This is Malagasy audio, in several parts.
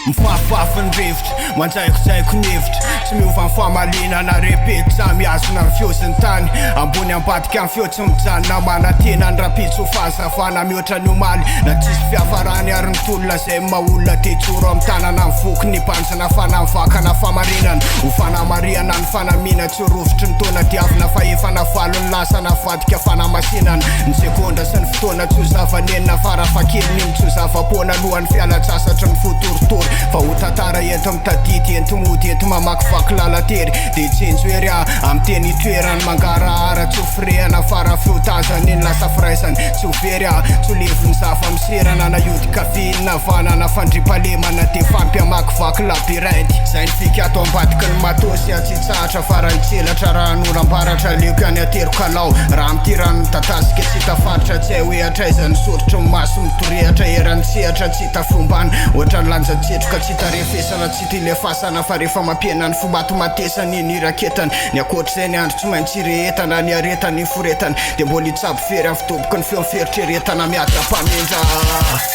Mifafafy ny rivotra manjaikojaiko ny hevitra tsy miova ny famalinana repety samy azona ny fioziny tany ambony ambadika ny feo tsy mijanona manantena ny rapitso fahazavana mihoatra ny omaly na tsisy fiafarany ary ny tolona zay maolona tetsoro amin'ny tanana ny voky ny banjana fanamivakana famarinana ho fanamariana ny fanamina tsy rovitry ny tona diavina fa efa navalo ny lasana vadika fanamasinana ny sekondra sy ny fotoana tsy ho zavanenina farafakely ny tsy ho zavapoana alohan'ny fialatsasatra ny fotoritory fa ho tantara ento mitadity ento mody ento mamakivaky lalatery de tsenjoery amin'ny teny toerany mangarahara tsy ho firehana farafeotazany ny lasa firaizany tsy ho very tsy ho leviny zava miserana na iodikavinina vanana fandripalemana de fampy amakivaky labireinty zay ny fika ato ambadiky ny matosy atsitsahatra faranitselatra raha norambaratra leoko any aterokalao raha mitirany tatasika tsy hitafaritra tsy hay hoe atraizany sorotry ny maso mitorehatra erany sehatra tsy hita fombany ohatra ny lanjatsetroka tsy hita refesana tsy hita ilefasana fa rehefa mampiena ny fombato matesany ny raketany ny akoatr'izay ny andro tsy maintsy rehetana ny aretany foretany de mbola hitsabo fery amin'ny fitoboky ny feo feritreretana miatra-pamendra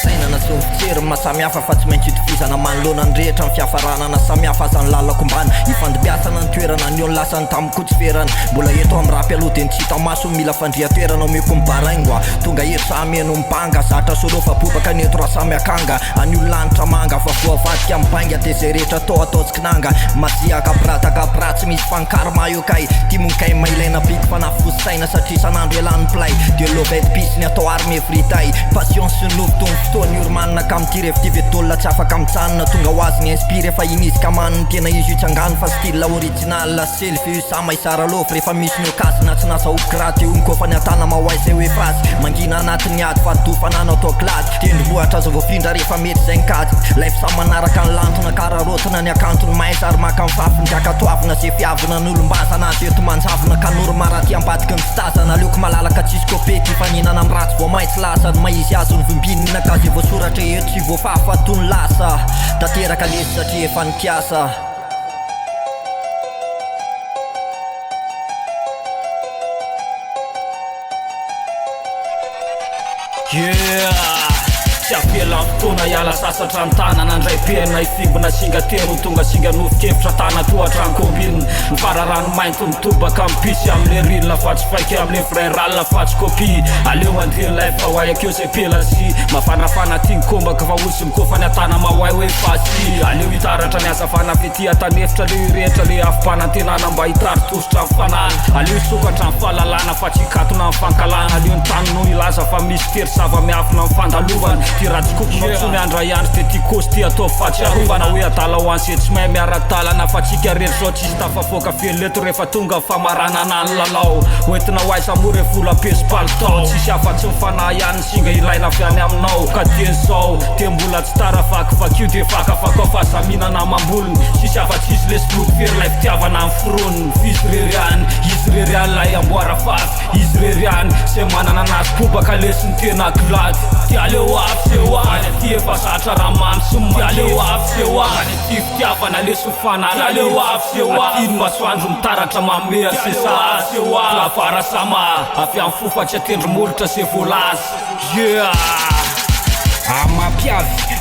sainana sy ofitsery mahasamihafa fa tsy maintsy hitovizana manoloana ny rehetra ny fiafarana samihafa azany lalako mbany hifandibiasana ny toerana ny ony lasany tamikotsiferana mbola eto amin'ny rapy aloha de ny tsy hita maso mila fandria toerana omeko mibaraingwa tonga hery sameno mibanga zatra solofa bobaka ny eto raha samy akanga any olo lanitra manga fa voavadika mibainga de zay rehetra ataotsikinanga masiaka pirata tsy misy fankarma io kay timonkay mailaina biky fa nafosaina satria sanandro elan'ny play de lovety pisiny atao arme fritay passion sy ny lovotony fotoany urmanina ka mity revitivetolla tsy afaka mitsanina tonga ho azy ny inspire fa inizy kamaniny tena izy io tsy angano fa style original selfie sama isara lofo rehefa misy ny okasina tsy nasa okraty ony kofa ny atana mahoay zay hoe frasy mangina anatin'ny ady fa dofanana atao klady tendrombohatra azo voafindra rehefa mety zay nkady life sa manaraka ny lantona kararotina ny akantony maisa ary maka mifafiny kakatoavina zay fiavina n'olombazana azy eto manjavina kanoro maraty ambadiky ny fitazana aleoko malalaka tsisy kopety faninana amin'ny ratsy vo maitsy lasa ny maizy azo ny vimbinina ka zay voasoratra eto tsy voafafa tony lasa tateraka lesy satria efa nikiasa tsy apela amin'ny fotoana iala sasatra ny tanana ndray perina ifibona singa tero tonga singa nofokevitra tana tohatra ny kombinina ny fararano mainto mitobaka mipisy amin'le rilona fa tsy faiky amin'le vrai ralina fa tsy kopi aleo andirin'lay fa hoay akeo zay pela sy mafanafana ty nikombaka fa osy mikofa ny atana mahoay hoe fasy aleo hitaratra ny azavana fety atanefitra le irehetra le afim-panantenana mba hitary tositra ny fanana aleo hisokatra ny fahalalana fa tsy hikatona ny fankalana aleo ny tany no ilaza fa misy tery sava miafina ny fandalovana ty ratsikopona tsony andra iandro de ty kosy ty atao fatsiarovana hoe atala ho anse tsy mahay miara-talana fa tsika rery zao tsisy tafafoaka feleto rehefa tonga famaranana ny lalao hoentina ho aiza mo re vola pesy palitao tsisy afa-tsy mifana ihany singa ilaina avy any aminao ka teny zao te mbola tsy tara vakivakio de fakafakao fa zaminana mambolony tsisy afa-tsisy le sloty fery lay fitiavana ny fironiny fizy rery any izy rery any lay amboara fafy izy rery any zay manana anazy pobaka lesy ny tena glady ty aleo avy sehoany ty efa zatra raha mamy sy aleo avy sehoany ty fitiavana lesy mifanana aleo avy sehoany ino masoandro mitaratra mamea sesa sehoany clavara sama avy amin'ny fofatsy atendromolotra se volazy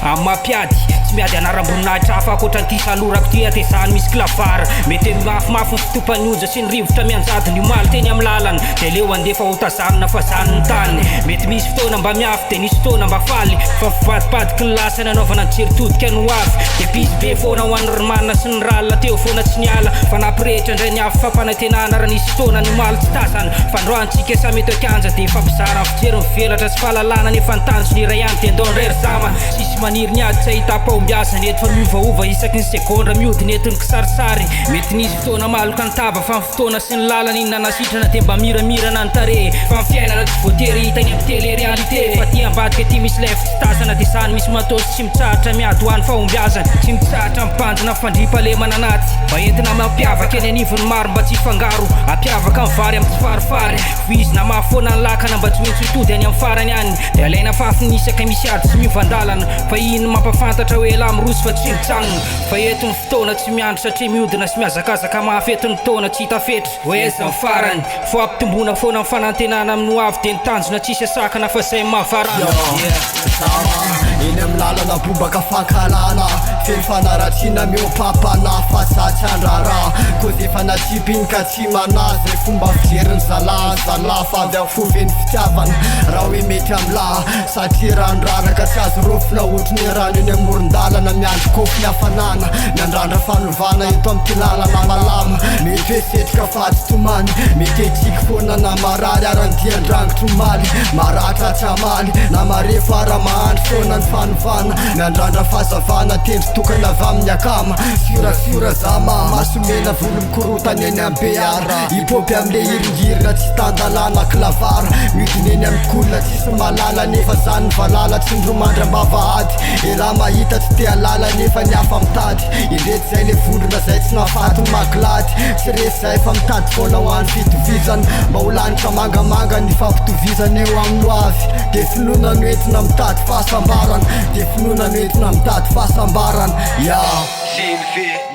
amapiady tsy miady anaramboninahitra hafa akoatran'ity salorako ty atezany misy clavara mety mafimafy ny fitopany oja sy ny rivotra mianjady ny omaly teny amin'ny lalana de leo andefa ho tazanona fa zany ny tany mety misy fotoana mba miafy de nisy fotoana mba faly fa fivadibadiky ny lasa nanaovana ny jeritodika no avy de pisy be foana ho an'ny romanina sy ny ralina teo foana tsy niala fa nampirehetra indray ny afy fampanantenana raha nisy fotoana ny omaly tsy tazany fandroantsika samy eto akanja de fampizara ny fijery mivelatra sy fahalalana nefa nitanjo ny ray any tendao rery zama sisy maniry ny ady tsy ahita mbiasa neto fa miovaova isaky ny sekondra miody netiny kisarisary mety nisy fotoana maloka ny taba fa ny fotoana sy ny lalana iny nanasitrana de mba miramirana ny tare fa ny fiainana tsy voatery hitany amin'ny tele réalité fa ty ambadika ty misy lefy tsy tazana de zany misy matosy tsy mitsahatra miady ho an'ny fahombiazana tsy mitsahatra mipanjina fandripalemana anaty mba entina mampiavaka eny anivony maro mba tsy fangaro ampiavaka amin'ny vary amin'ny tsy farifary foizina mahafoana ny lakana mba tsy maintsy hitody any amin'ny farany any de alaina fafinisaka misy ady sy miovandalana fa ino mampafantatra hoe la mirosy fa tsy mitsanona fa eto ny fotoana tsy miandro satria miodina sy miazakazaka mahafety ny taona tsy hita fetry hoeza ny farany fo ampitombona foana ny fanantenana amin'ny ho avy de ny tanjona tsisy asakana fa zay mahavarana eny amin'ny lalana bobaka fankalana felifanaratsina miopapana fatsatsandrara kozy efa natsipiny ka tsy manazy re fomba fijeriny zala fa avy afoveny fitiavana raha hoe mety amla satria randraraka tsy azo rofina ohatriny rano eny amorondalana miandro kofy ny hafanana miandrandra fanovana eto amin'ny tinalana malama mety hoe setrika fahatsitomany mety etsika foana na marary arandiandrangotro maly maratra tsamaly na marefo ara-mahandro foana ny fanovana miandrandra fahazavana tendry tokana avy amin'ny akama siorasiora zama masomena volo mikorotany eny amin'ny beara hipopy amle iringirina tsy tandalana clavara midineny amin'ny kolona tsisy malala nefa zany valala tsy ndromandra mbavahady ela mahita tsy te alala nefa ny hafa mitady indrety zay le vondrona zay tsy nafatiny maglady tsy resy zay fa mitady foana ho an'ny fitovizana mba ho lanitra mangamanga ny fampitovizana eo amin'ny hoavy de finoana noentina mitady fahasambarana de finoana noentina mitady fahasambarana ya CLV